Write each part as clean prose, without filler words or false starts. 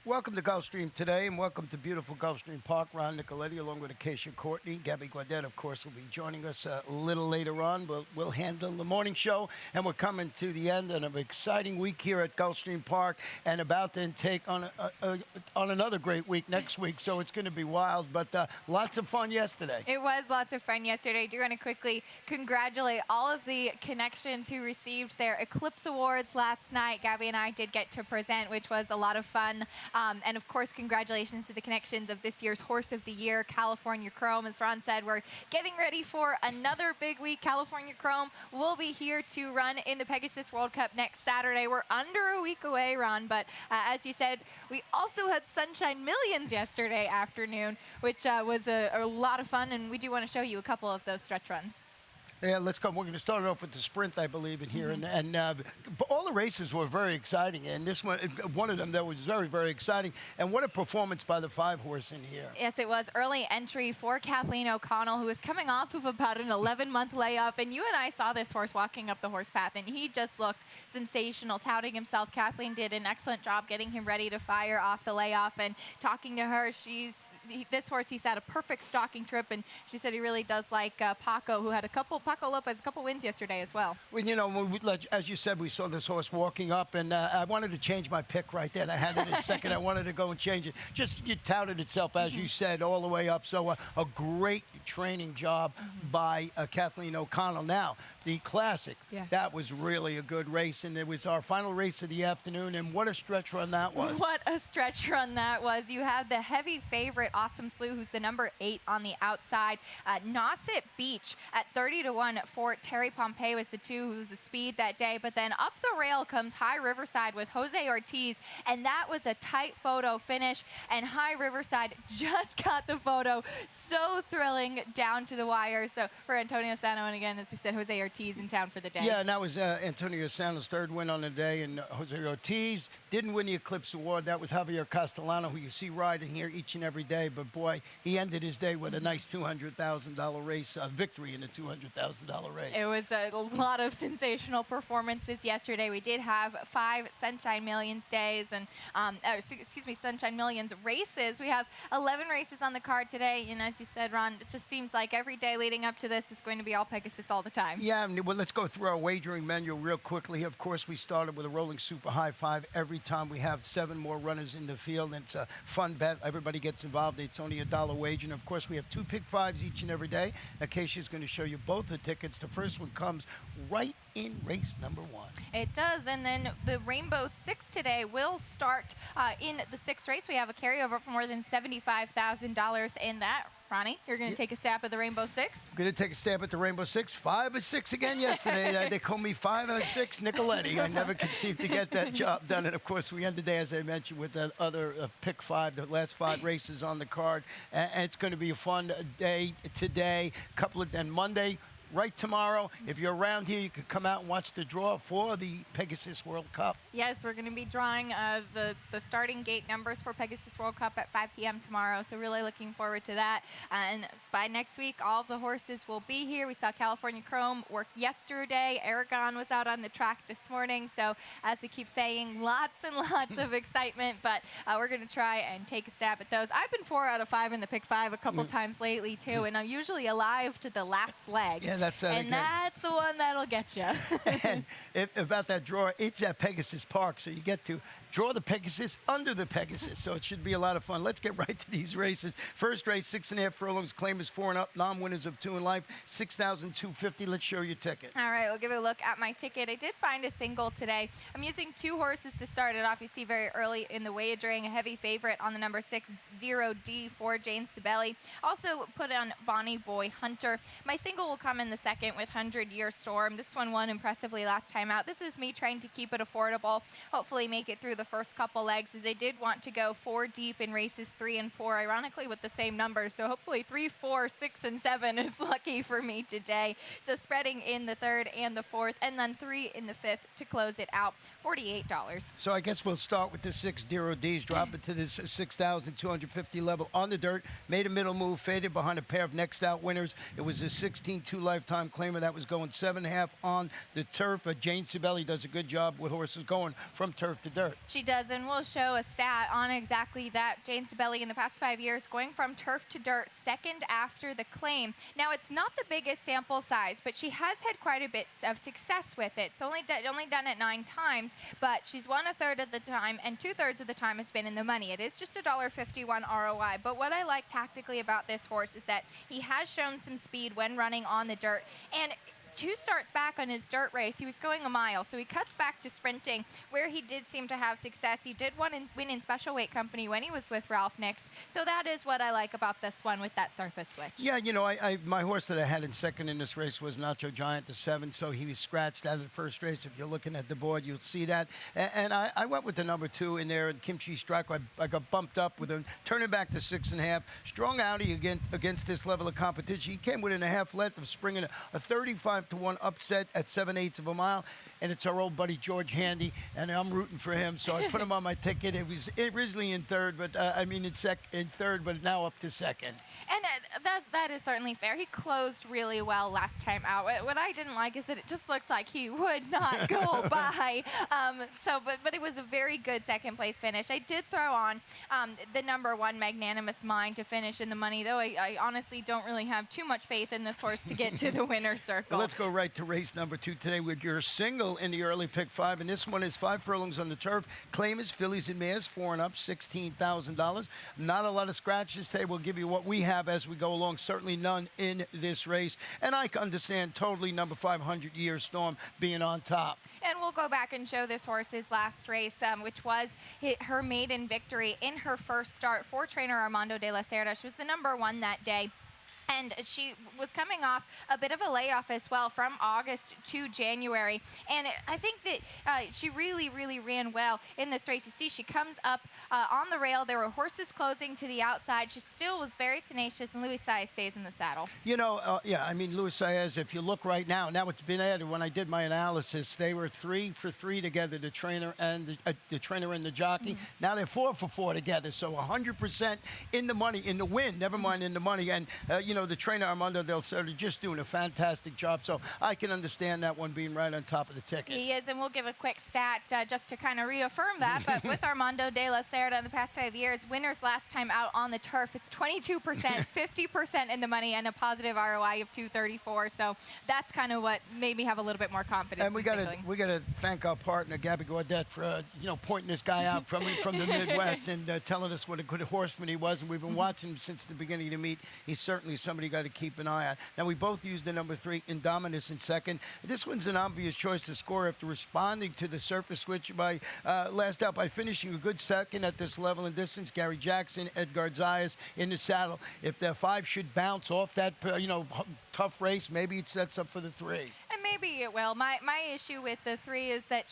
Welcome to Gulfstream today, and welcome to beautiful Gulfstream Park. Ron Nicoletti, along with Acacia Courtney. Gabby Guadet, of course, will be joining us a little later on. We'll handle the morning show, and we're coming to the end of an exciting week here at Gulfstream Park, and about to take on another great week next week. So it's going to be wild, but lots of fun yesterday. It was lots of fun yesterday. I do want to quickly congratulate all of the connections who received their Eclipse Awards last night. Gabby and I did get to present, which was a lot of fun. And of course, congratulations to the connections of this year's Horse of the Year, California Chrome. As Ron said, we're getting ready for another big week. California Chrome will be here to run in the Pegasus World Cup next Saturday. We're under a week away, Ron, but as you said, we also had Sunshine Millions yesterday afternoon, which was a lot of fun, and we do want to show you a couple of those stretch runs. Yeah, let's go. We're going to start it off with the sprint, I believe, in here. And all the races were very exciting. And this one of them that was very, very exciting. And what a performance by the 5-horse in here. Yes, it was early entry for Kathleen O'Connell, who was coming off of about an 11-month layoff. And you and I saw this horse walking up the horse path, and he just looked sensational, touting himself. Kathleen did an excellent job getting him ready to fire off the layoff. And talking to her, this horse, he's had a perfect stalking trip, and she said he really does like Paco, who had Paco Lopez, a couple wins yesterday as well. Well, you know, as you said, we saw this horse walking up, and I wanted to change my pick right then. I had it in second. I wanted to go and change it. Just it touted itself, as you said, all the way up. So a great training job by Kathleen O'Connell. Now, the Classic, that was really a good race, and it was our final race of the afternoon, and what a stretch run that was. What a stretch run that was. You have the heavy favorite, Awesome Slew, who's the number 8 on the outside. Nauset Beach at 30-1 for Terry Pompey was the 2 who's the speed that day, but then up the rail comes High Riverside with Jose Ortiz, and that was a tight photo finish, and High Riverside just got the photo. So thrilling down to the wire. So for Antonio Sano, and again, as we said, Jose Ortiz in town for the day. Yeah, and that was Antonio Sano's third win on the day, and Jose Ortiz didn't win the Eclipse Award. That was Javier Castellano, who you see riding here each and every day, but boy, he ended his day with a nice $200,000 race, victory in the $200,000 race. It was a lot of sensational performances yesterday. We did have 5 Sunshine Millions days, and Sunshine Millions races. We have 11 races on the card today, and as you said, Ron, it just seems like every day leading up to this is going to be all Pegasus all the time. Yeah, well, let's go through our wagering menu real quickly. Of course, we started with a rolling super high 5 every time. We have 7 more runners in the field, and it's a fun bet. Everybody gets involved. It's only $1 wager, and of course, we have 2 pick 5s each and every day. Acacia is going to show you both the tickets. The first one comes right in race number 1. It does, and then the Rainbow 6 today will start in the 6th race. We have a carryover for more than $75,000 in that. Ronnie, you're going to take a stab at the Rainbow 6? I'm going to take a stab at the Rainbow 6. 5 or 6 again yesterday. They call me 5 or 6 Nicoletti. I never conceived to get that job done. And, of course, we end the day, as I mentioned, with the other pick 5, the last 5 races on the card. And it's going to be a fun day today. And Monday, right tomorrow. If you're around here, you could come out and watch the draw for the Pegasus World Cup. Yes, we're going to be drawing the starting gate numbers for Pegasus World Cup at 5 p.m. tomorrow, so really looking forward to that. And by next week, all of the horses will be here. We saw California Chrome work yesterday. Aragon was out on the track this morning, so as we keep saying, lots and lots of excitement, but we're going to try and take a stab at those. I've been 4 out of 5 in the pick 5 a couple times lately, too, and I'm usually alive to the last leg. Yeah, that's that's the one that'll get you. And about that draw, it's at Pegasus Park, so you get to draw the Pegasus under the Pegasus, so it should be a lot of fun. Let's get right to these races. First race, 6.5 furlongs, claimers 4 and up, non-winners of 2 in life, $6,250. Let's show your ticket. All right, we'll give a look at my ticket. I did find a single today. I'm using 2 horses to start it off. You see very early in the wagering, a heavy favorite on the number 6, 0D for Jane Sibeli. Also put on Bonnie Boy Hunter. My single will come in the second with 100 Year Storm. This one won impressively last time out. This is me trying to keep it affordable, hopefully make it through the first couple legs, as I did want to go 4 deep in races 3 and 4, ironically with the same numbers. So hopefully 3, 4, 6, and 7 is lucky for me today. So spreading in the 3rd and the 4th, and then 3 in the 5th to close it out. $48. So I guess we'll start with the 6 Dero D's, drop it to this 6,250 level on the dirt, made a middle move, faded behind a pair of next out winners. It was a 16-2 lifetime claimer that was going 7.5 on the turf. Jane Sibeli does a good job with horses going from turf to dirt. She does, and we'll show a stat on exactly that. Jane Sibeli in the past 5 years going from turf to dirt, second after the claim. Now, it's not the biggest sample size, but she has had quite a bit of success with it. It's only done it 9 times, but she's won a third of the time, and 2/3 of the time has been in the money. It is just a $1.51 ROI, but what I like tactically about this horse is that he has shown some speed when running on the dirt, and 2 starts back on his dirt race, he was going a mile, so he cuts back to sprinting, where he did seem to have success. He did win in special weight company when he was with Ralph Nix, so that is what I like about this one with that surface switch. Yeah, you know, my horse that I had in second in this race was Nacho Giant, the 7, so he was scratched out of the first race. If you're looking at the board, you'll see that. And I went with the number 2 in there, and Kimchi Strike. I got bumped up with him, turning back to 6.5. Strong outie against this level of competition. He came within a half length of springing a 35-1 upset at 7/8 of a mile, and it's our old buddy George Handy, and I'm rooting for him, so I put him on my ticket. It was originally in third, but in third, but now up to second. And that is certainly fair. He closed really well last time out. What I didn't like is that it just looked like he would not go by. But it was a very good second place finish. I did throw on the number 1 Magnanimous Mind to finish in the money, though I honestly don't really have too much faith in this horse to get to the winner's circle. Well, let's go right to race number 2 today with your single in the early pick 5, and this one is 5 furlongs on the turf. Claim is fillies and mares, 4 and up, $16,000. Not a lot of scratches today. We'll give you what we have as we go along. Certainly none in this race, and I can understand totally number 500 Year Storm being on top. And we'll go back and show this horse's last race, which was her maiden victory in her first start for trainer Armando de la Cerda. She was the number 1 that day. And she was coming off a bit of a layoff as well from August to January. And I think that she really, really ran well in this race. You see, she comes up on the rail. There were horses closing to the outside. She still was very tenacious, and Luis Saez stays in the saddle. You know, yeah, I mean, Luis Saez, if you look right now it's been added. When I did my analysis, they were 3 for 3 together, the trainer and the trainer and the jockey. Mm-hmm. Now they're 4 for 4 together, so 100% in the money, in the win, never mind in the money. And, the trainer Armando del Cerdo just doing a fantastic job, so I can understand that one being right on top of the ticket. He is, and we'll give a quick stat just to kind of reaffirm that, but with Armando de la Cerda in the past 5 years, winners last time out on the turf, it's 22%, 50% in the money, and a positive ROI of 234, so that's kind of what made me have a little bit more confidence. And we got to thank our partner, Gabby Gaudet, for, pointing this guy out from the Midwest and telling us what a good horseman he was, and we've been watching him since the beginning of the meet. He's certainly somebody you got to keep an eye on. Now, we both used the number 3, Indominus, in second. This one's an obvious choice to score after responding to the surface switch by last out by finishing a good second at this level and distance. Gary Jackson, Edgar Zayas in the saddle. If the 5 should bounce off that, tough race, maybe it sets up for the 3. And maybe it will. My issue with the 3 is that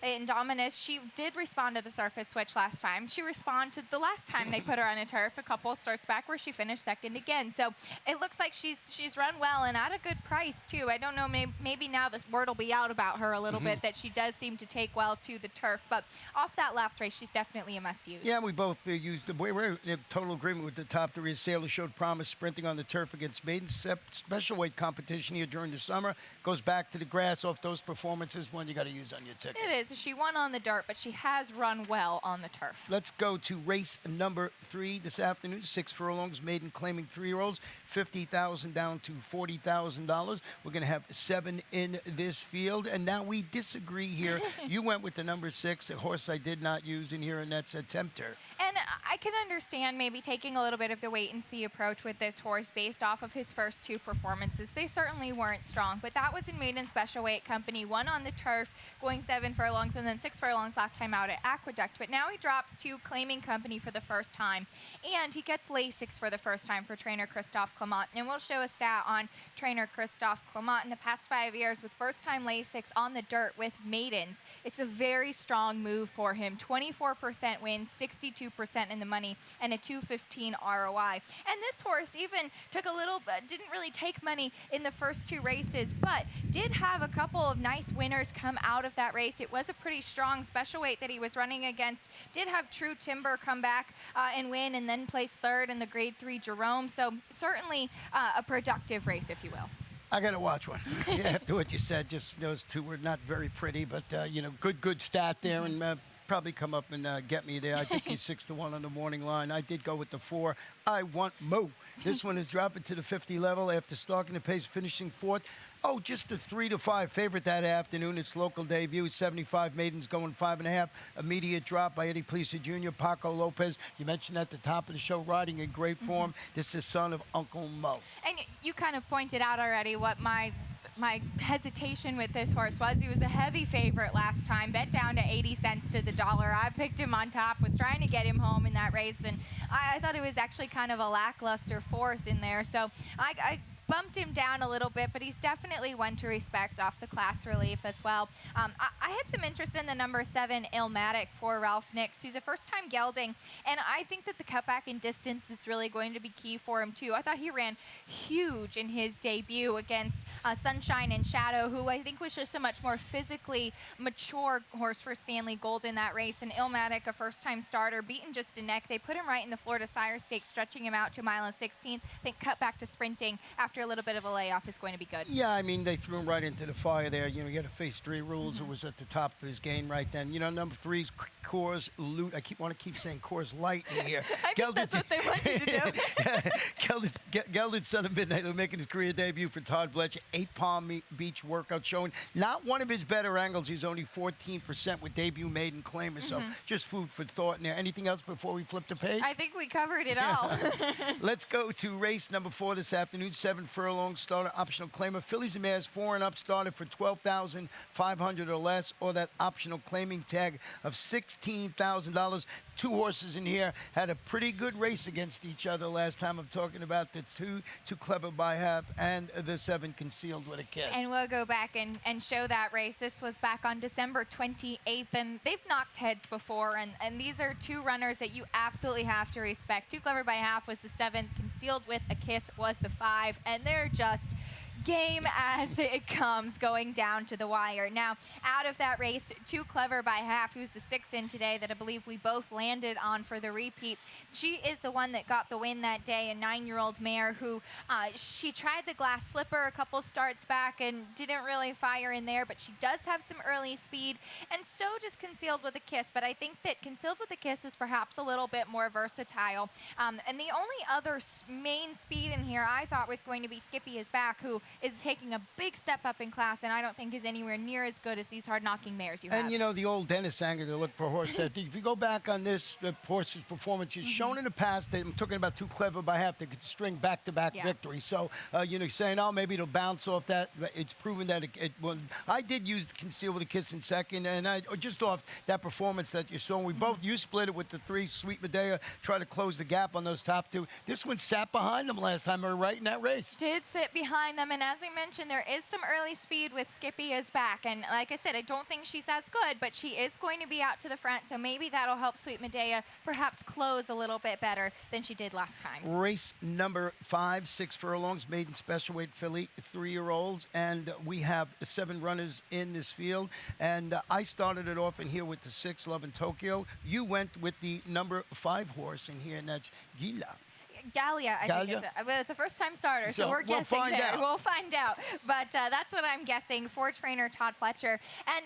Indominus, she did respond to the surface switch last time. She responded the last time they put her on a turf, a couple starts back, where she finished second again. So it looks like she's run well and at a good price too. I don't know, maybe now this word will be out about her a little bit that she does seem to take well to the turf. But off that last race, she's definitely a must-use. Yeah, we both used the. We're in total agreement with the top 3. Sailor showed promise sprinting on the turf against maiden special weight competition here during the summer. Goes back to the grass off those performances, one you got to use on your ticket. It is. She won on the dirt, but she has run well on the turf. Let's go to race number 3 this afternoon. 6 furlongs, maiden claiming 3-year-olds. $50,000 down to $40,000. We're going to have 7 in this field, and now we disagree here. You went with the number 6, a horse I did not use in here, and that's a Tempter. And I can understand maybe taking a little bit of the wait-and-see approach with this horse based off of his first 2 performances. They certainly weren't strong, but that was in maiden special weight company, 1 on the turf, going 7 furlongs, and then 6 furlongs last time out at Aqueduct. But now he drops to claiming company for the first time, and he gets Lasix for the first time for trainer Christophe Clement. And we'll show a stat on trainer Christophe Clement in the past 5 years with first-time Lasix on the dirt with maidens. it's a very strong move for him. 24% win, 62% in the money, and a 215 ROI. And this horse even took a little, didn't really take money in the first two races, but did have a couple of nice winners come out of that race. It was a pretty strong special weight that he was running against. Did have True Timber come back and win, and then place third in the Grade 3 Jerome. So certainly a productive race, if you will. I got to watch one. After what you said, just those two were not very pretty, but, good stat there, and probably come up and get me there. I think he's 6-1 on the morning line. I did go with the 4. I Want Mo. This one is dropping to the 50 level after stalking the pace, finishing 4th. Oh, just a 3-5 favorite that afternoon. Its local debut, 75 maidens going 5.5. Immediate drop by Eddie Plisa Jr., Paco Lopez. You mentioned at the top of the show, riding in great form. This is son of Uncle Mo. And you kind of pointed out already what my hesitation with this horse was. He was a heavy favorite last time, bet down to 80 cents to the dollar. I picked him on top, was trying to get him home in that race, and I thought it was actually kind of a lackluster 4th in there. So I bumped him down a little bit, but he's definitely one to respect off the class relief as well. I had some interest in the number 7 Illmatic for Ralph Nix, who's a first-time gelding, and I think that the cutback in distance is really going to be key for him too. I thought he ran huge in his debut against Sunshine and Shadow, who I think was just a much more physically mature horse for Stanley Gold in that race. And Illmatic, a first-time starter, beaten just a neck. They put him right in the Florida Sire Stakes, stretching him out to 1.16 I think cut back to sprinting after a little bit of a layoff is going to be good. Yeah, I mean, they threw him right into the fire there. You had to face 3 rules. Who was at the top of his game right then. Number 3's Coors Loot. I want to keep saying Coors Light in here. I think that's what they want you to do. Gelded Son of Midnight, making his career debut for Todd Bletcher. 8 Palm Beach workout showing not one of his better angles. He's only 14% with debut maiden claimer. So just food for thought in there. Anything else before we flip the page? I think we covered it all. Let's go to race number 4 this afternoon. 7 furlong starter, optional claimer. Fillies and Mares 4 and up started for $12,500 or less, or that optional claiming tag of $16,000. 2 horses in here had a pretty good race against each other last time. I'm talking about the 2 Too Clever by Half and the 7 Concealed with a Kiss. And we'll go back and show that race. This was back on December 28th, and they've knocked heads before, and these are 2 runners that you absolutely have to respect. Too Clever by Half was the 7th, Concealed with a Kiss was the 5, and they're just game as it comes, going down to the wire. Now, out of that race, Too Clever by Half, who's the 6th in today that I believe we both landed on for the repeat. She is the one that got the win that day, a 9-year-old mare who she tried the glass slipper a couple starts back and didn't really fire in there, but she does have some early speed, and so does Concealed with a Kiss. But I think that Concealed with a Kiss is perhaps a little bit more versatile. And the only other main speed in here I thought was going to be Skippy Is Back, who is taking a big step up in class, and I don't think is anywhere near as good as these hard-knocking mares you have. And, the old Dennis Anger, they look for a horse that, if you go back on this, the horse's performance, is shown in the past that I'm talking about Too Clever by Half, they could string back-to-back victories. So, saying, oh, maybe it'll bounce off that. It's proven that it will. I did use the Conceal with a Kiss in second, and just off that performance that you saw, and you split it with the 3, Sweet Medea, try to close the gap on those top 2. This one sat behind them last time, or right in that race. Did sit behind them, and as I mentioned, there is some early speed with Skippy Is Back, and like I said, I don't think she's as good, but she is going to be out to the front, so maybe that'll help Sweet Medea perhaps close a little bit better than she did last time. Race number 5, 6 furlongs, maiden special weight filly, 3-year-olds, and we have 7 runners in this field, and I started it off in here with the 6, Love in Tokyo. You went with the number 5 horse in here, and that's Gila. Gallia, I think it's a first-time starter, so we're guessing there. We'll find out. But that's what I'm guessing for trainer Todd Pletcher. And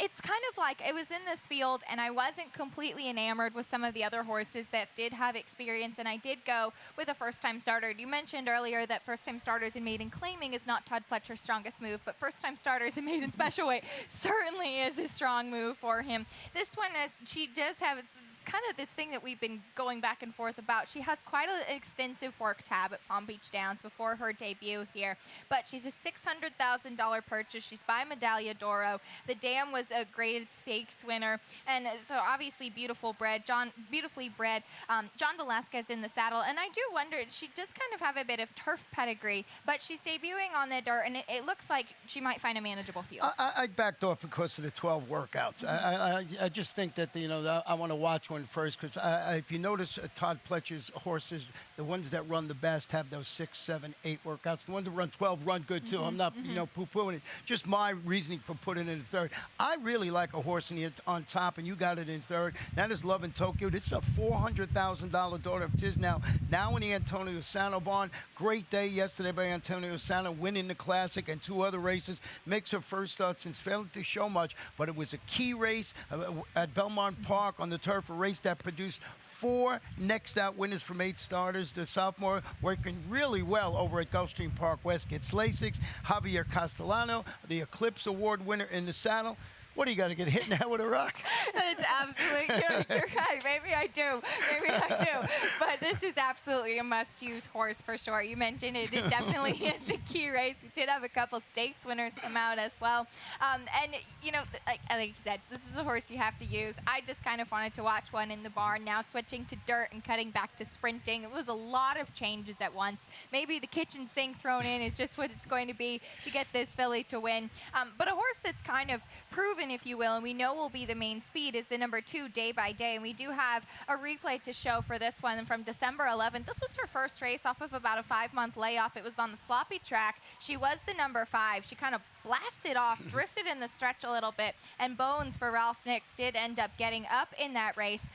it's kind of like it was in this field, and I wasn't completely enamored with some of the other horses that did have experience, and I did go with a first-time starter. You mentioned earlier that first-time starters in maiden claiming is not Todd Pletcher's strongest move, but first-time starters in maiden special weight certainly is a strong move for him. This one, she does have kind of this thing that we've been going back and forth about. She has quite an extensive work tab at Palm Beach Downs before her debut here, but she's a $600,000 purchase. She's by Medaglia d'Oro. The dam was a graded stakes winner, and so obviously beautifully bred. John Velasquez in the saddle, and I do wonder, she does kind of have a bit of turf pedigree, but she's debuting on the dirt, and it looks like she might find a manageable field. I backed off because of the 12 workouts. I just think that, I want to watch one first because if you notice Todd Pletcher's horses, the ones that run the best have those 6, 7, 8 workouts. The ones that run 12 run good too. I'm not, poo-pooing it. Just my reasoning for putting it in third. I really like a horse on top, and you got it in third. That is Love in Tokyo. This is a $400,000 daughter of Tiz now in the Antonio Sano barn. Great day yesterday by Antonio Sano, winning the Classic and 2 other races. Makes her first start since failing to show much, but it was a key race at Belmont Park on the turf, a race that produced 4 next out winners from 8 starters. The sophomore working really well over at Gulfstream Park West gets Lasix. Javier Castellano, the Eclipse Award winner in the saddle. What do you got to get hit in the head with a rock? It's absolutely, you're right. Maybe I do. But this is absolutely a must-use horse for sure. You mentioned it. It definitely is a key race. We did have a couple stakes winners come out as well. And, like you said, this is a horse you have to use. I just kind of wanted to watch one in the barn. Now switching to dirt and cutting back to sprinting. It was a lot of changes at once. Maybe the kitchen sink thrown in is just what it's going to be to get this filly to win. But a horse that's kind of proven, if you will, and we know will be the main speed, is the number 2, Day by Day. And we do have a replay to show for this one from December 11th. This was her first race off of about a 5-month layoff. It was on the sloppy track. She was the number 5. She kind of blasted off, drifted in the stretch a little bit, and Bones for Ralph Nix did end up getting up in that race.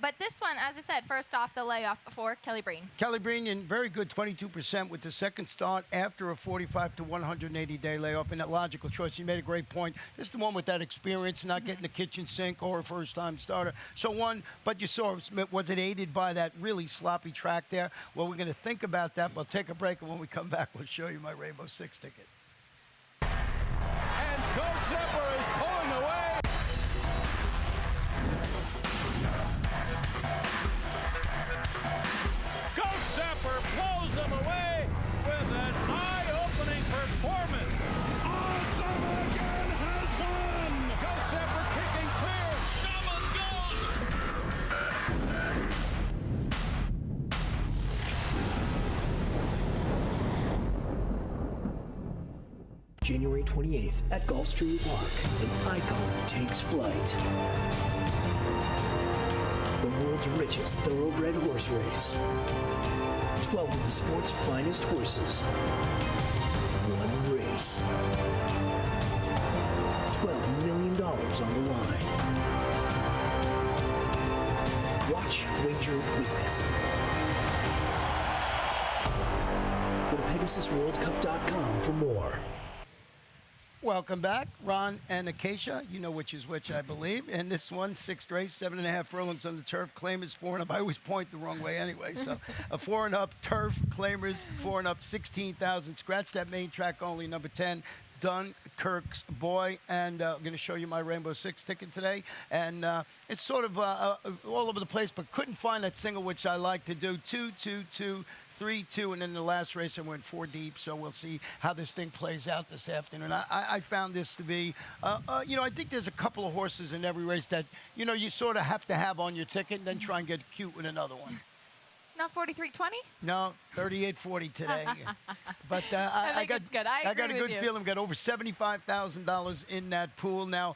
But this one, as I said, first off the layoff for Kelly Breen. Kelly Breen in very good 22% with the second start after a 45 to 180-day layoff, and a logical choice. You made a great point. This is the one with that experience, not getting the kitchen sink or a first-time starter. So one, but you saw, was it aided by that really sloppy track there? Well, we're going to think about that. We'll take a break, and when we come back, we'll show you my Rainbow Six ticket. And Gulfstream is pulling away. Gulfstream blows them away with an eye-opening performance. Osama again has won. Gulfstream kicking clear. January 28th at Gulfstream Park, an icon takes flight. The world's richest thoroughbred horse race. 12 of the sport's finest horses. One race. $12 million on the line. Watch, wager, witness. Go to PegasusWorldCup.com for more. Welcome back, Ron and Acacia. You know which is which, I believe. And this one, 6th race, 7.5 furlongs on the turf. Claimers 4 and up. I always point the wrong way anyway. So a 4 and up turf. Claimers 4 and up, 16,000. Scratch that main track only. Number 10. Dunkirk's Boy, and I'm going to show you my Rainbow Six ticket today. And it's sort of all over the place, but couldn't find that single which I like to do. 2, 2, 2, 3, 2, and then the last race I went 4 deep. So we'll see how this thing plays out this afternoon. I found this to be, I think there's a couple of horses in every race that, you sort of have to have on your ticket and then try and get cute with another one. Not 43.20? No, 38.40 today. But I got a good feeling. Got over $75,000 in that pool. Now,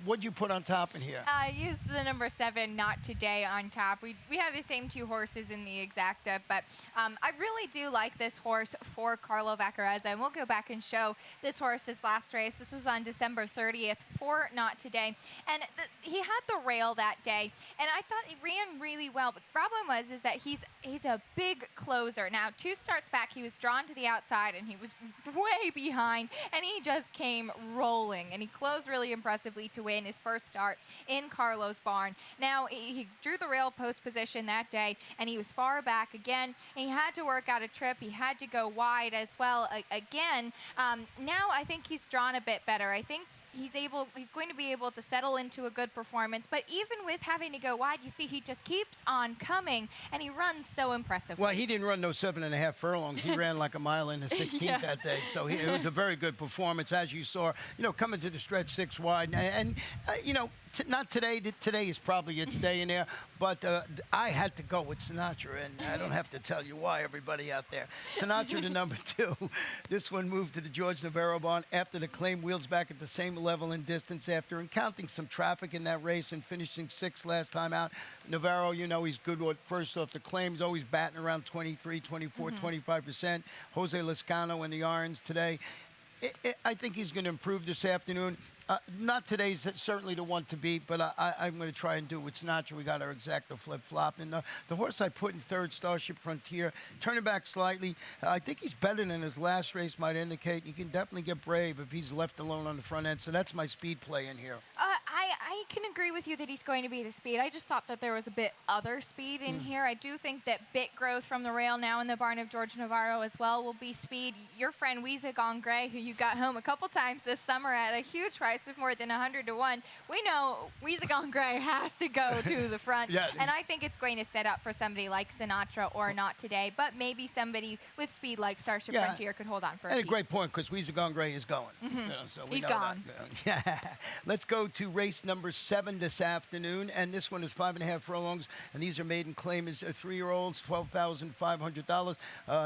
what'd you put on top in here? I used the number 7, Not Today, on top. We have the same 2 horses in the exacta, but I really do like this horse for Carlo Vaccarezza, and we'll go back and show this horse this last race. This was on December 30th for Not Today, and he had the rail that day, and I thought he ran really well. But the problem is that he's a big closer. Now, 2 starts back, he was drawn to the outside, and he was way behind, and he just came rolling, and he closed really impressively to win his first start in Carlo's barn. Now, he drew the rail post position that day, and he was far back again. He had to work out a trip. He had to go wide as well again. Now, I think he's drawn a bit better. I think he's going to be able to settle into a good performance. But even with having to go wide, you see he just keeps on coming, and he runs so impressively. Well, he didn't run no 7.5 furlongs. He ran like a mile and a 16th that day. So it was a very good performance, as you saw, coming to the stretch 6 wide. And not today. Today is probably its day in there. But I had to go with Sinatra, and I don't have to tell you why, everybody out there. Sinatra to number 2. This one moved to the George Navarro barn after the claim, wheels back at the same level and distance after encountering some traffic in that race and finishing 6th last time out. Navarro, he's good with first off the claims, always batting around 23, 24, 25%. Jose Lezcano in the irons today. I think he's going to improve this afternoon. Not today's certainly the one to beat, but I'm going to try and do with Sinatra. We got our exacta flip-flop. And the horse I put in 3rd, Starship Frontier, turning back slightly. I think he's better than his last race might indicate. He can definitely get brave if he's left alone on the front end. So that's my speed play in here. I can agree with you that he's going to be the speed. I just thought that there was a bit other speed in here. I do think that bit growth from the rail now in the barn of George Navarro as well will be speed. Your friend Weeza Gone Gray, who you got home a couple times this summer at a huge price of more than 100-1, we know Weeza Gone Gray has to go to the front. And I think it's going to set up for somebody like Sinatra or not today, but maybe somebody with speed like Starship Frontier could hold on for a piece. A great point, because Weeza Gone Gray is going. So he's gone. Let's go to race number 7 this afternoon, and this one is 5.5 furlongs, and these are maiden claim as 3-year-olds, $12,500.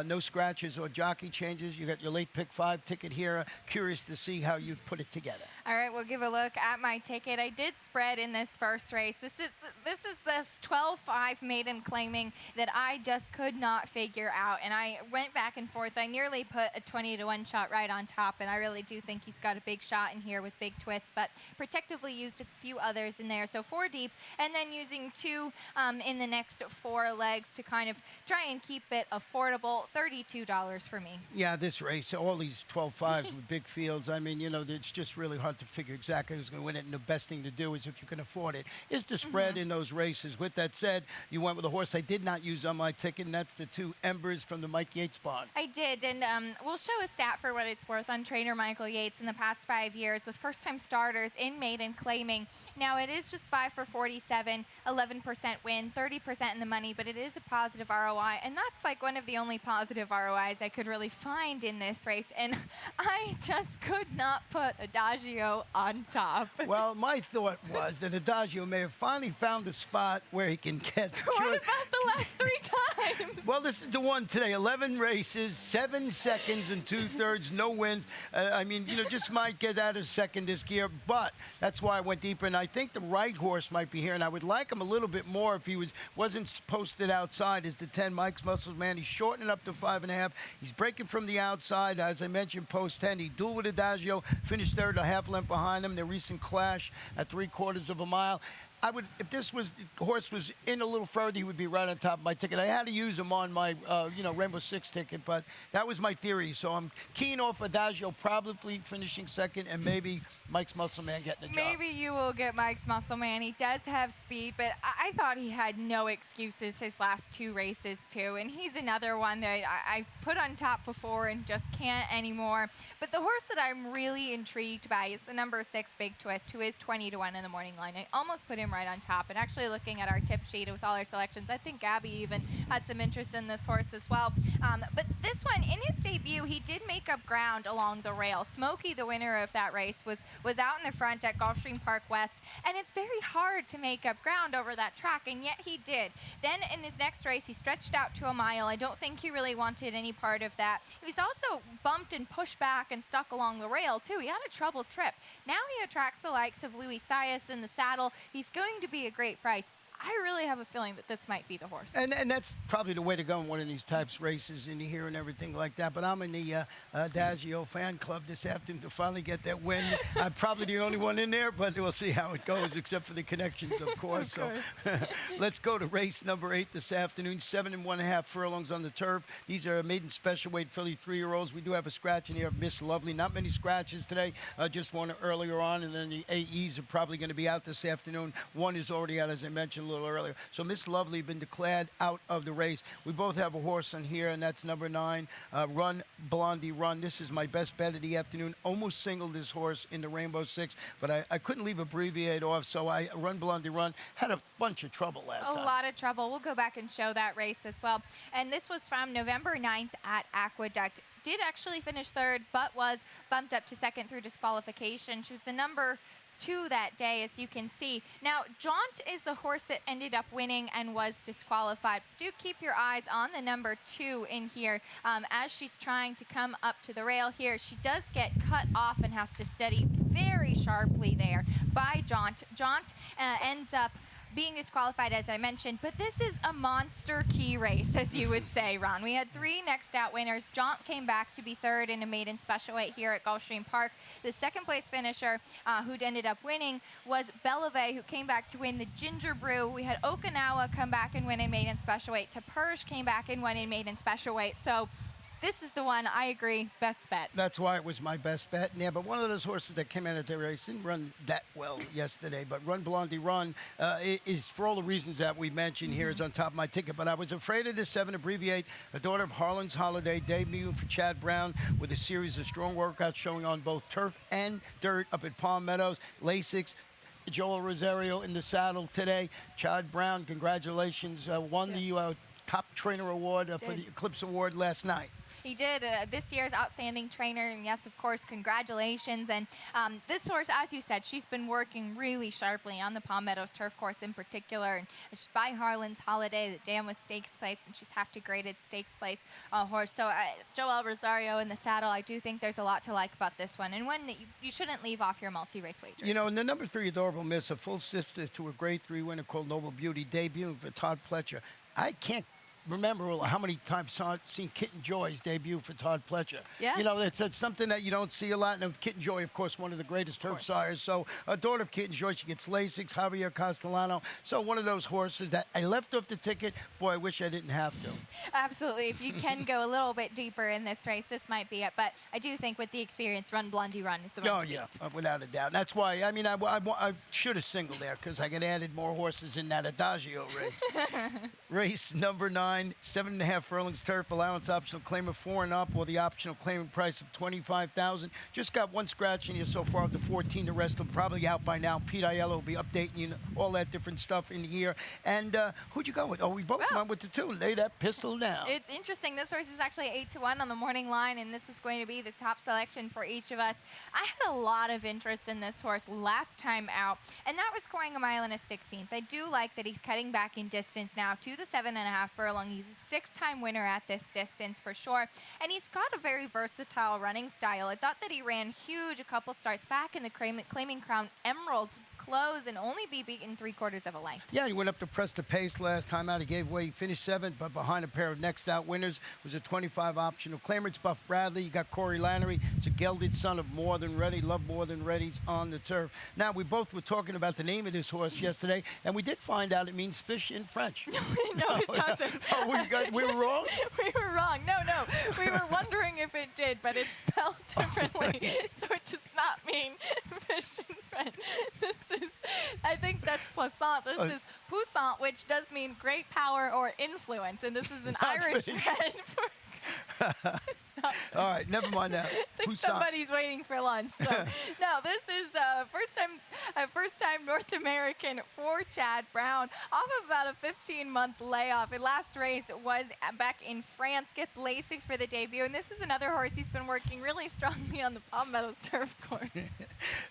No scratches or jockey changes. You got your late pick 5 ticket here. Curious to see how you put it together. All right, we'll give a look at my ticket. I did spread in this first race. This is 12-5 maiden claiming that I just could not figure out, and I went back and forth. I nearly put a 20-1 shot right on top, and I really do think he's got a big shot in here with big twists, but protectively used a few others in there, so 4 deep, and then using 2 in the next 4 legs to kind of try and keep it affordable. $32 for me. Yeah, this race, all these 12-5s with big fields, I mean, it's just really hard to figure exactly who's going to win it, and the best thing to do is, if you can afford it, is to spread in those races. With that said, you went with a horse I did not use on my ticket, and that's the 2 Embers from the Mike Yates barn. I did, and we'll show a stat for what it's worth on trainer Michael Yates in the past 5 years with first-time starters in maiden claiming. Now, it is just 5 for 47, 11% win, 30% in the money, but it is a positive ROI, and that's like one of the only positive ROIs I could really find in this race, and I just could not put Adagio on top. Well, my thought was that Adagio may have finally found a spot where he can get What about the last 3 times? Well, this is the one today. 11 races, 7 seconds and 2/3, no wins. I mean, just might get out of second this gear, but that's why I went deeper. And I think the right horse might be here, and I would like him a little bit more if he wasn't posted outside. Is the 10 Mike's Muscles Man? He's shortening up to 5.5. He's breaking from the outside, as I mentioned, post 10. He dueled with Adagio, finished 3rd, a half length behind him. Their recent clash at 3/4 of a mile. If this horse was in a little further, he would be right on top of my ticket. I had to use him on my, Rainbow Six ticket, but that was my theory. So I'm keen off Adagio probably finishing 2nd, and maybe Mike's Muscle Man getting the job. Maybe you will get Mike's Muscle Man. He does have speed, but I thought he had no excuses his last 2 races, too. And he's another one that I put on top before and just can't anymore. But the horse that I'm really intrigued by is the number 6 Big Twist, who is 20-1 in the morning line. I almost put him right on top. And actually looking at our tip sheet with all our selections, I think Gabby even had some interest in this horse as well. But this one, in his debut, he did make up ground along the rail. Smokey, the winner of that race, was out in the front at Gulfstream Park West, and it's very hard to make up ground over that track, and yet he did. Then in his next race, he stretched out to a mile. I don't think he really wanted any part of that. He was also bumped and pushed back and stuck along the rail, too. He had a troubled trip. Now he attracts the likes of Louis Sias in the saddle. He's going to be a great price. I really have a feeling that this might be the horse. And that's probably the way to go in one of these types of races in here and everything like that. But I'm in the Adagio fan club this afternoon to finally get that win. I'm probably the only one in there, but we'll see how it goes, except for the connections, of course. So let's go to race number 8 this afternoon. 7.5 furlongs on the turf. These are maiden special weight filly 3-year-olds. We do have a scratch in here of Miss Lovely. Not many scratches today. Just one earlier on, and then the AEs are probably going to be out this afternoon. One is already out, as I mentioned, little earlier. So Miss Lovely been declared out of the race. We both have a horse on here, and that's number 9, Run Blondie Run. This is my best bet of the afternoon. Almost singled this horse in the Rainbow Six, but I couldn't leave Abbreviate off, so I Run Blondie Run. Had a bunch of trouble last time. A lot of trouble. We'll go back and show that race as well. And this was from November 9th at Aqueduct. Did actually finish third, but was bumped up to second through disqualification. She was the number 2 that day, as you can see. Now, Jaunt is the horse that ended up winning and was disqualified. Do keep your eyes on the number 2 in here as she's trying to come up to the rail here. She does get cut off and has to steady very sharply there by Jaunt. Jaunt ends up being disqualified, as I mentioned, but this is a monster key race, as you would say, Ron. We had 3 next out winners. Jaunt came back to be third in a maiden special weight here at Gulfstream Park. The second place finisher who ended up winning was Bellevue, who came back to win the Ginger Brew. We had Okinawa come back and win in maiden special weight. Taperge came back and win in maiden special weight. So this is the one, I agree, best bet. That's why it was my best bet. Yeah, but one of those horses that came in at the race didn't run that well yesterday. But Run Blondie Run is, for all the reasons that we mentioned here, is on top of my ticket. But I was afraid of this 7, Abbreviate, a daughter of Harlan's Holiday, debut for Chad Brown with a series of strong workouts showing on both turf and dirt up at Palm Meadows. Lasix, Joel Rosario in the saddle today. Chad Brown, congratulations, won the top trainer award for the Eclipse Award last night. He did this year's Outstanding Trainer, and yes, of course, congratulations. And this horse, as you said, she's been working really sharply on the Palm Meadows turf course in particular. And she's by Harlan's Holiday, the dam was stakes place, and she's half degraded stakes place horse. So Joel Rosario in the saddle, I do think there's a lot to like about this one, and one that you shouldn't leave off your multi-race wagers. You know, in the number 3, Adorable Miss, a full sister to a grade 3 winner called Noble Beauty, debuting for Todd Pletcher. I can't remember how many times I've seen Kitten Joy's debut for Todd Pletcher. Yeah. You know, it's something that you don't see a lot. And Kitten Joy, of course, one of the greatest turf sires. So a daughter of Kitten Joy, she gets Lasix, Javier Castellano. So one of those horses that I left off the ticket. Boy, I wish I didn't have to. Absolutely. If you can go a little bit deeper in this race, this might be it. But I do think with the experience, Run Blondie Run is the one to beat. Without a doubt. That's why, I mean, I should have singled there because I could added more horses in that Adagio race. Race number 9, 7.5 furlongs turf, allowance optional claim of 4 and up, or the optional claiming price of $25,000. Just got 1 scratch in you so far of the 14. The rest will probably out by now. Pete Aiello will be updating you all that different stuff in here. And who'd you go with? Oh, we both went with the 2. Lay that pistol down. It's interesting. This horse is actually 8-1 on the morning line, and this is going to be the top selection for each of us. I had a lot of interest in this horse last time out, and that was scoring 1 1/16. I do like that he's cutting back in distance now to the 7.5 furlong. He's a 6-time winner at this distance for sure, and he's got a very versatile running style. I thought that he ran huge a couple starts back in the Claiming Crown Emerald close and only be beaten 3/4 of a length. Yeah, he went up to press the pace last time out. He gave way. He finished 7th, but behind a pair of next out winners was a 25 optional claimer. It's Buff Bradley. You got Corey Lannery. It's a gelded son of More Than Ready. Love More Than Ready's on the turf. Now, we both were talking about the name of this horse yesterday, and we did find out it means fish in French. No, it doesn't. We were wrong? We were wrong. No. We were wondering if it did, but it's spelled differently. So it does not mean fish in French. I think that's poissant. This is puissant, which does mean great power or influence. And this is an Irish trend for... All right, never mind that. I think somebody's waiting for lunch. So, no, this is first time North American for Chad Brown, off of about a 15-month layoff. His last race was back in France, gets Lasix for the debut, and this is another horse he's been working really strongly on the Palm Meadows turf course.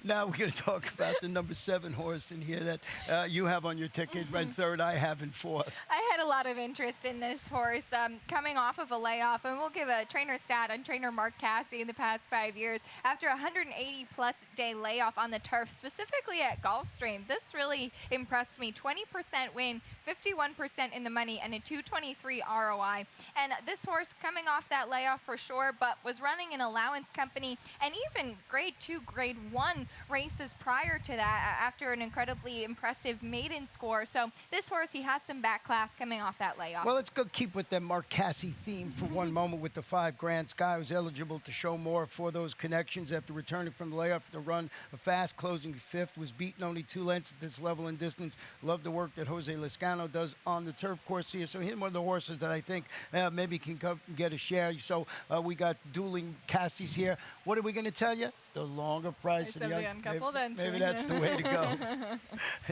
Now we're going to talk about the number 7 horse in here that you have on your ticket, in 3rd, I have in 4th. I had a lot of interest in this horse coming off of a layoff, and we'll give a trainer stat on trainer Mark Cassidy in the past 5 years. After a 180-plus day layoff on the turf, specifically at Gulfstream, this really impressed me. 20% win, 51% in the money, and a 223 ROI. And this horse coming off that layoff for sure, but was running in allowance company and even grade 2, grade 1 races prior to that after an incredibly impressive maiden score. So this horse, he has some back class coming off that layoff. Well, let's go keep with that Marcassi theme for one moment with the 5 grand. Sky was eligible to show more for those connections after returning from the layoff to run a fast, closing 5th, was beaten only 2 lengths at this level in distance. Love the work that Jose Lezcano does on the turf course here. So he's one of the horses that I think maybe can come get a share. So we got dueling Cassies here. What are we going to tell you? The longer price of the uncoupled entry. Maybe that's the way to go.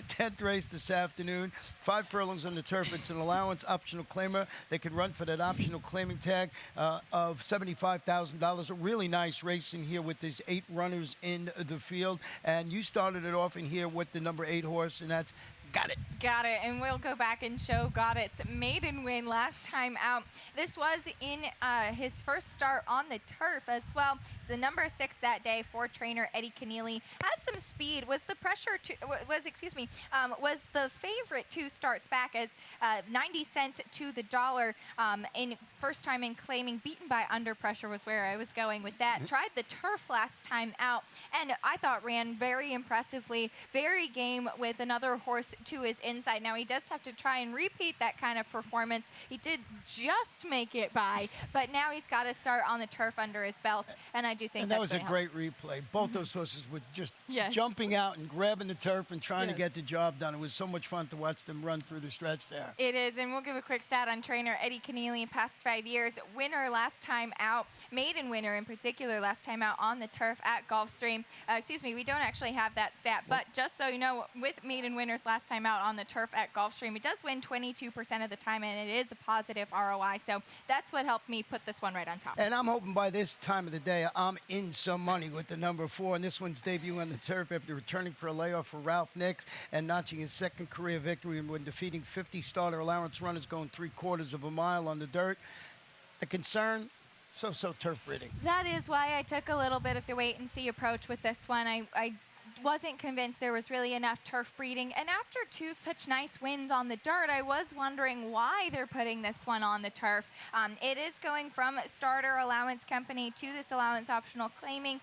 10th race this afternoon. 5 furlongs on the turf. It's an allowance optional claimer. They can run for that optional claiming tag of $75,000. A really nice race in here with these 8 runners in the field. And you started it off in here with the number 8 horse, and that's Got It. Got It, and we'll go back and show Got It's maiden win last time out. This was in his first start on the turf as well. It's the number 6 that day for trainer Eddie Keneally. Has some speed. Was the the favorite 2 starts back as 90 cents to the dollar in first time in claiming. Beaten by Under Pressure was where I was going with that. Tried the turf last time out, and I thought ran very impressively. Very game with another horse to his inside. Now he does have to try and repeat that kind of performance. He did just make it by, but now he's got to start on the turf under his belt, and I do think and that was a great replay. Both those horses were just jumping out and grabbing the turf and trying to get the job done. It was so much fun to watch them run through the stretch there. It is, and we'll give a quick stat on trainer Eddie Keneally in past 5 years. Winner last time out, maiden winner in particular last time out on the turf at Gulfstream. We don't actually have that stat, but just so you know, with maiden winners last time out on the turf at Gulfstream, it does win 22% of the time, and it is a positive ROI. So that's what helped me put this one right on top. And I'm hoping by this time of the day, I'm in some money with the number 4. And this one's debut on the turf after returning for a layoff for Ralph Nix and notching his 2nd career victory when defeating 50 starter allowance runners going 3/4 of a mile on the dirt. The concern, so turf breeding. That is why I took a little bit of the wait-and-see approach with this one. I wasn't convinced there was really enough turf breeding. And after 2 such nice wins on the dirt, I was wondering why they're putting this one on the turf. It is going from starter allowance company to this allowance optional claiming.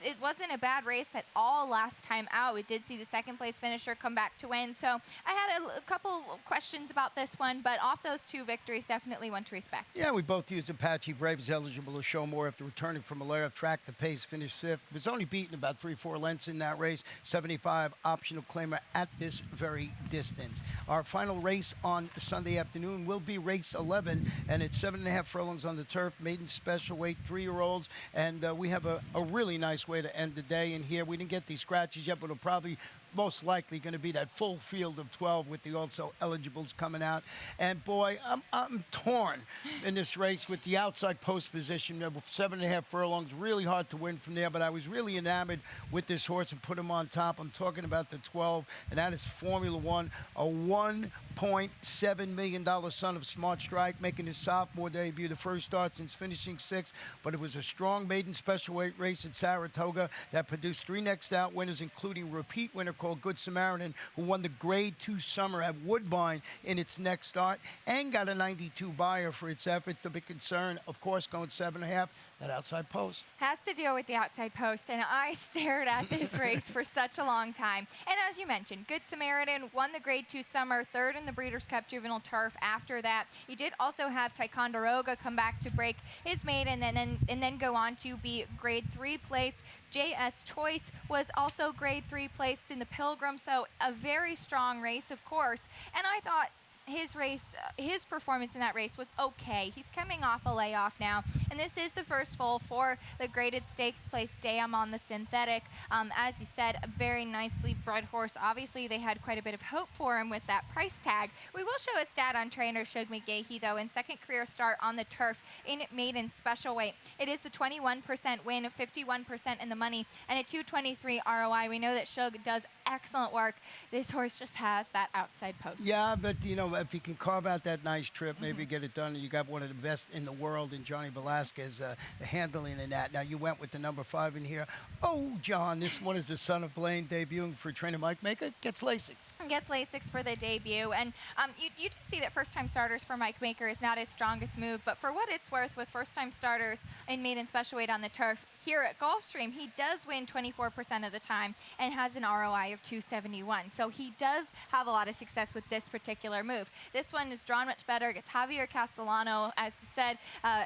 It wasn't a bad race at all last time out. We did see the 2nd place finisher come back to win. So I had a couple questions about this one, but off those 2 victories, definitely one to respect. Yeah, we both used Apache Braves eligible to show more after returning from a layoff. Track the pace, finished 5th. Was only beaten about 3-4 lengths in that race. 75 optional claimer at this very distance. Our final race on Sunday afternoon will be race 11, and it's 7.5 furlongs on the turf. Maiden special weight, 3-year-olds, and we have a really nice way to end the day in here. We didn't get these scratches yet, but it'll probably most likely going to be that full field of 12 with the also eligibles coming out. And boy, I'm torn in this race with the outside post position. 7.5 furlongs, really hard to win from there, but I was really enamored with this horse and put him on top. I'm talking about the 12, and that is Formula One, a $1.7 million son of Smart Strike, making his sophomore debut, the first start since finishing 6th, but it was a strong maiden special weight race at Saratoga that produced 3 next out winners, including repeat winner called Good Samaritan, who won the grade 2 summer at Woodbine in its next start and got a 92 buyer for its efforts. The big concern, of course, going 7.5, that outside post. Has to deal with the outside post, and I stared at this race for such a long time. And as you mentioned, Good Samaritan won the grade 2 summer, 3rd in the Breeders' Cup Juvenile Turf after that. You did also have Ticonderoga come back to break his maiden and then go on to be grade 3 placed. J.S. Choice was also grade 3 placed in the Pilgrim, so a very strong race, of course. And I thought his performance in that race was okay. He's coming off a layoff now, and this is the first full for the graded stakes place Dam on the synthetic. As you said, a very nicely bred horse. Obviously, they had quite a bit of hope for him with that price tag. We will show a stat on trainer Shug McGahee, though, in 2nd career start on the turf in maiden special weight. It is a 21% win, 51% in the money, and a 223 ROI. We know that Shug does excellent work. This horse just has that outside post. Yeah, but, if you can carve out that nice trip, maybe get it done, and you got one of the best in the world in Johnny Velasquez handling in that. Now, you went with the number 5 in here. Oh, John, this one is the son of Blaine, debuting for trainer Mike Maker. Gets Lasix. Gets Lasix for the debut. And you do see that first-time starters for Mike Maker is not his strongest move, but for what it's worth, with first-time starters in maiden special weight on the turf, here at Gulfstream, he does win 24% of the time and has an ROI of 271. So he does have a lot of success with this particular move. This one is drawn much better. Gets Javier Castellano, as you said,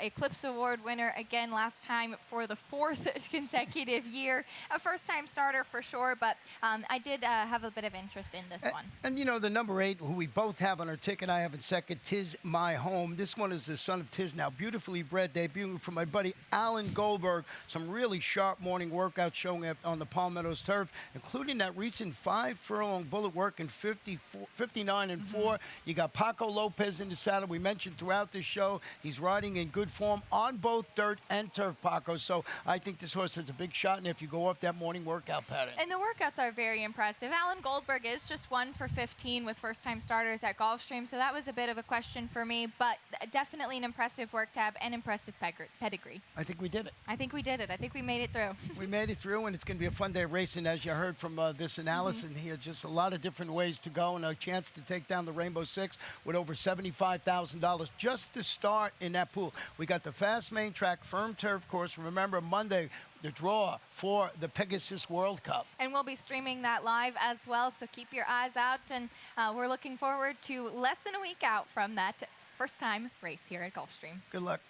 Eclipse Award winner again last time for the 4th consecutive year. A first-time starter for sure, but I did have a bit of interest in this one. And the number 8, who we both have on our ticket, I have in second, Tis My Home. This one is the son of Tis, now beautifully bred, debuting from my buddy Alan Goldberg. Some really sharp morning workouts showing up on the Palm Meadows turf, including that recent 5-furlong bullet work in 59 and 4. You got Paco Lopez in the saddle. We mentioned throughout this show he's riding in good form on both dirt and turf, Paco. So I think this horse has a big shot, and if you go off that morning workout pattern. And the workouts are very impressive. Alan Goldberg is just 1 for 15 with first-time starters at Gulfstream, so that was a bit of a question for me, but definitely an impressive work tab and impressive pedigree. I think we did it. I think we did it. I think we made it through. We made it through, and it's going to be a fun day of racing, as you heard from this analysis here. Just a lot of different ways to go, and a chance to take down the Rainbow Six with over $75,000 just to start in that pool. We got the fast main track, firm turf course. Remember, Monday, the draw for the Pegasus World Cup. And we'll be streaming that live as well, so keep your eyes out, and we're looking forward to less than a week out from that first-time race here at Gulfstream. Good luck.